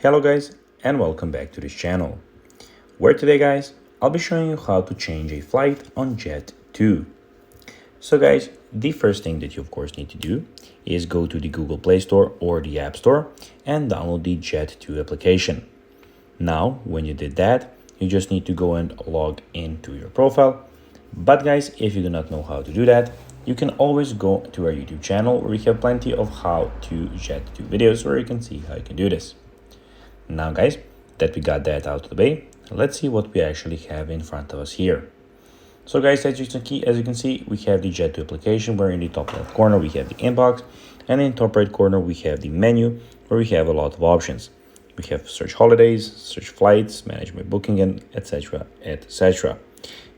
Hello guys and welcome back to this channel, where today guys I'll be showing you how to change a flight on Jet2. So guys, the first thing that you of course need to do is go to the Google Play Store or the App Store and download the Jet2 application. Now when you did that, you just need to go and log into your profile. But guys, if you do not know how to do that, you can always go to our YouTube channel where we have plenty of how to Jet2 videos where you can see how you can do this. Now guys, that we got that out of the way, let's see what we actually have in front of us here. So guys, as you can see, we have the Jet2 application where in the top left corner we have the inbox, and in the top right corner we have the menu where we have a lot of options. We have search holidays, search flights, manage my booking, and etc. etc.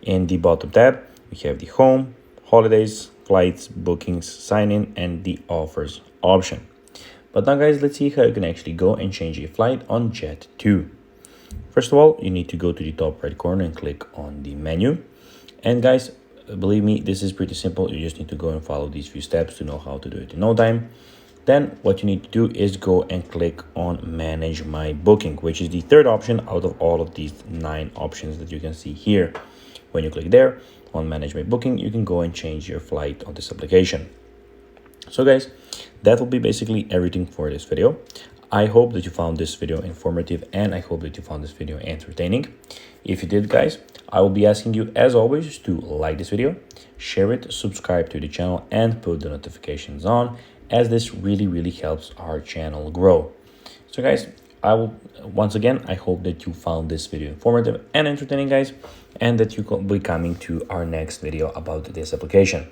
In the bottom tab, we have the home, holidays, flights, bookings, sign in, and the offers option. But now guys, let's see how you can actually go and change a flight on Jet2. First of all, you need to go to the top right corner and click on the menu. And guys, believe me, this is pretty simple. You just need to go and follow these few steps to know how to do it in no time. Then what you need to do is go and click on manage my booking, which is the third option out of all of these 9 options that you can see here. When you click there on manage my booking, you can go and change your flight on this application. So guys, that will be basically everything for this video. I hope that you found this video informative and I hope that you found this video entertaining. If you did guys, I will be asking you as always to like this video, share it, subscribe to the channel and put the notifications on, as this really helps our channel grow. So guys, once again, I hope that you found this video informative and entertaining guys, and that you will be coming to our next video about this application.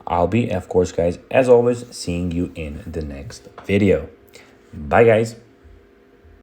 I'll be, of course, guys, as always, seeing you in the next video. Bye, guys.